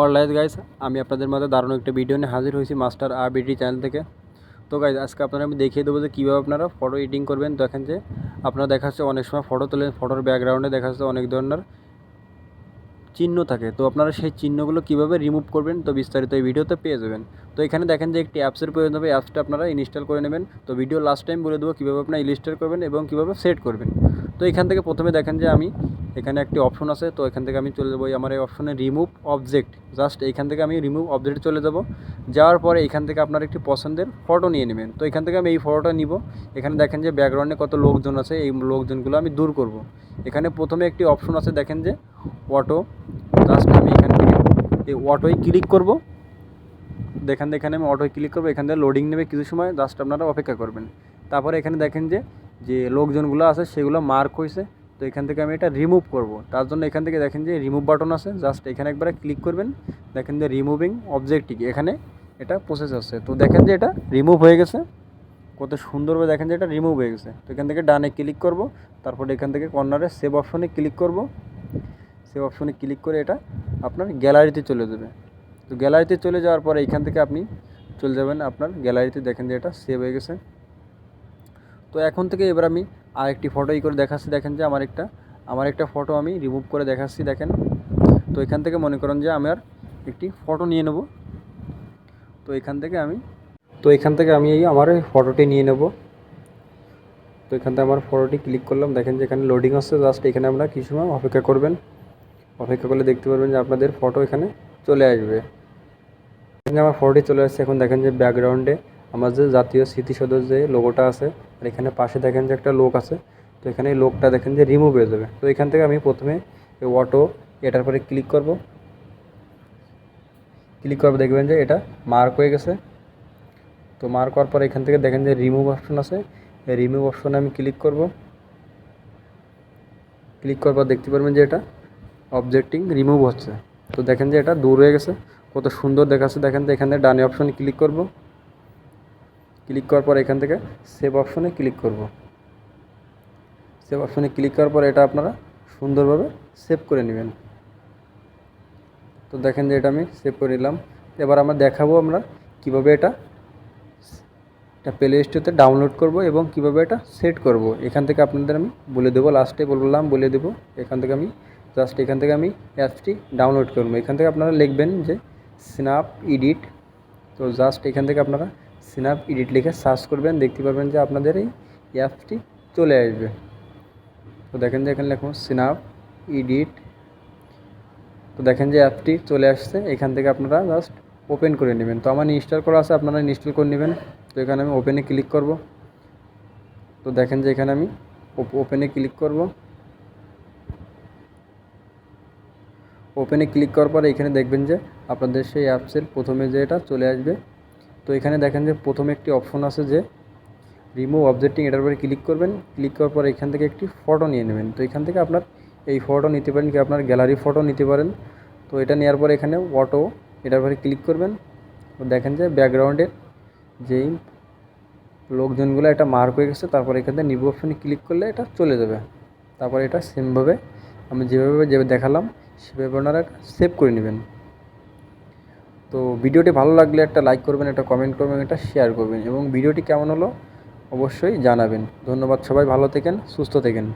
Alright guys, আমি আপনাদের মাঝে দারুণ একটা ভিডিও নিয়ে হাজির হয়েছি মাস্টার আরবিডি চ্যানেল থেকে। তো গাইস, আজকে আপনারা আমি দেখিয়ে দেবো যে কীভাবে আপনারা ফটো এডিটিং করবেন। দেখেন যে আপনারা দেখা যাচ্ছে অনেক সময় ফটো তোলেন, ফটোর ব্যাকগ্রাউন্ডে দেখা যাচ্ছে অনেক ধরনের চিহ্ন থাকে। তো আপনারা সেই চিহ্নগুলো কীভাবে রিমুভ করবেন তো বিস্তারিত এই ভিডিওতে পেয়ে যাবেন। তো এখানে দেখেন যে একটি অ্যাপসের প্রয়োজন হবে, অ্যাপসটা আপনারা ইনস্টল করে নেবেন। তো ভিডিও লাস্ট টাইম বলে দেবো কীভাবে আপনারা ইনস্টল করবেন এবং কীভাবে সেট করবেন। তো এখান থেকে প্রথমে দেখেন যে আমি এখানে একটি অপশন আছে, তো এখান থেকে আমি চলে যাবো আমার এই অপশনে রিমুভ অবজেক্ট। জাস্ট এইখান থেকে আমি রিমুভ অবজেক্টে চলে যাব। যাওয়ার পরে এখান থেকে আপনার একটি পছন্দের ফটো নিয়ে নেবেন। তো এখান থেকে আমি এই ফটোটা নিব। এখানে দেখেন যে ব্যাকগ্রাউন্ডে কত লোকজন আছে, এই লোকজনগুলো আমি দূর করব। এখানে প্রথমে একটি অপশন আছে দেখেন যে অটো। জাস্ট আমি এখান থেকে এই অটোয় ক্লিক করব। এখানে আমি অটোয় ক্লিক করবো। এখান থেকে লোডিং নেবে কিছু সময়, জাস্ট আপনারা অপেক্ষা করবেন। তারপরে এখানে দেখেন যে যে লোকজনগুলো আছে সেগুলো মার্ক হয়েছে। তো এখান থেকে আমি এটা রিমুভ করব। তার জন্য এখান থেকে দেখেন যে রিমুভ বাটন আছে, জাস্ট এখানে একবারে ক্লিক করবেন। দেখেন যে রিমুভিং অবজেক্টটি এখানে এটা প্রসেস আছে। তো দেখেন যে এটা রিমুভ হয়ে গেছে, কত সুন্দরভাবে দেখেন যে এটা রিমুভ হয়ে গেছে। তো এখান থেকে ডানে ক্লিক করব, তারপরে এখান থেকে কর্নারে সেভ অপশনে ক্লিক করব। সেভ অপশনে ক্লিক করে এটা আপনার গ্যালারিতে চলে যাবে। তো গ্যালারিতে চলে যাওয়ার পরে এইখান থেকে আপনি চলে যাবেন আপনার গ্যালারিতে। দেখেন যে এটা সেভ হয়ে গেছে। তো এখন থেকে এবার আমি আরেকটি ফটো করে দেখাচ্ছি। দেখেন যে আমার একটা ফটো আমি রিমুভ করে দেখাচ্ছি। দেখেন, তো এখান থেকে মনে করেন যে আমি আর একটি ফটো নিয়ে নেব। তো এখান থেকে আমি এই আমার ফটোটি নিয়ে নেব। তো এখান থেকে আমার ফটোটি ক্লিক করলাম। দেখেন যে এখানে লোডিং আসছে, জাস্ট এখানে আমরা কিছু সময় অপেক্ষা করবেন। অপেক্ষা করলে দেখতে পারবেন যে আপনাদের ফটো এখানে চলে আসবে। এখানে আমার ফটোটি চলে আসছে। এখন দেখেন যে ব্যাকগ্রাউন্ডে আমার যে জাতীয় স্মৃতিসৌধের যে লোগোটা আছে, আর এখানে পাশে দেখেন যে একটা লোক আছে। তো এখানে এই লোকটা দেখেন যে রিমুভ হয়ে যাবে। তো এখান থেকে আমি প্রথমে এই অটো এটার পরে ক্লিক করব। দেখবেন যে এটা মার্ক হয়ে গেছে। তো মার্ক হওয়ার পর এখান থেকে দেখেন যে রিমুভ অপশন আছে, এই রিমুভ অপশনে আমি ক্লিক করব। ক্লিক করার পর দেখতে পারবেন যে এটা অবজেক্টিং রিমুভ হচ্ছে। তো দেখেন যে এটা দূর হয়ে গেছে, কত সুন্দর দেখাচ্ছে। দেখেন তো এখানে ডানে অপশনে ক্লিক করব। ক্লিক করার পর এখান থেকে সেভ অপশনে ক্লিক করব। সেভ অপশনে ক্লিক করার পর এটা আপনারা সুন্দরভাবে সেভ করে নেবেন। তো দেখেন যে এটা আমি সেভ করে নিলাম। এবার আমরা দেখাবো আমরা কীভাবে এটা প্লে স্টোরে ডাউনলোড করব এবং কীভাবে এটা সেট করব। এখান থেকে আপনাদের আমি বলে দেবো, লাস্টে বলে দেবো। এখান থেকে আমি অ্যাপসটি ডাউনলোড করব। এখান থেকে আপনারা লিখবেন যে স্ন্যাপ এডিট। তো জাস্ট এখান থেকে আপনারা স্ন্যাপ এডিট লিখে সার্চ করবেন, দেখতে পারবেন যে আপনাদের এই অ্যাপসটি চলে আসবে। তো দেখেন যে এখানে লিখুন স্ন্যাপ এডিট। তো দেখেন যে অ্যাপটি চলে আসছে। এখান থেকে আপনারা জাস্ট ওপেন করে নেবেন। তো আমার ইনস্টল করা আছে, আপনারা ইনস্টল করে নেবেন। তো এখানে আমি ওপেনে ক্লিক করব। তো দেখেন যে এখানে আমি ওপেনে ক্লিক করব। ওপেনে ক্লিক করার পরে এখানে দেখবেন যে আপনাদের সেই অ্যাপসের প্রথমে যে এটা চলে আসবে। তো এখানে দেখেন যে প্রথমে একটি অপশন আছে যে রিমুভ অবজেক্টিং, এটার উপরে ক্লিক করবেন। ক্লিক করার পর এখান থেকে একটি ফটো নিয়ে নেবেন। তো এখান থেকে আপনার এই ফটো নিতে পারেন, কি আপনার গ্যালারি ফটো নিতে পারেন। তো এটা নেওয়ার পরে এখানে অটো এটার উপরে ক্লিক করবেন। তো দেখেন যে ব্যাকগ্রাউন্ডের যেই লোকজনগুলো এটা মার্ক হয়ে গেছে। তারপর এখান থেকে নিউ অপশনে ক্লিক করলে এটা চলে যাবে। তারপর এটা সেমভাবে আমি যেভাবে দেখালাম সেভাবে আপনারা সেভ করে নেবেন। তো ভিডিওটি ভালো লাগলে একটা লাইক করবেন, একটা কমেন্ট করবেন, একটা শেয়ার করবেন এবং ভিডিওটি কেমন হলো অবশ্যই জানাবেন। ধন্যবাদ, সবাই ভালো থাকেন, সুস্থ থাকেন।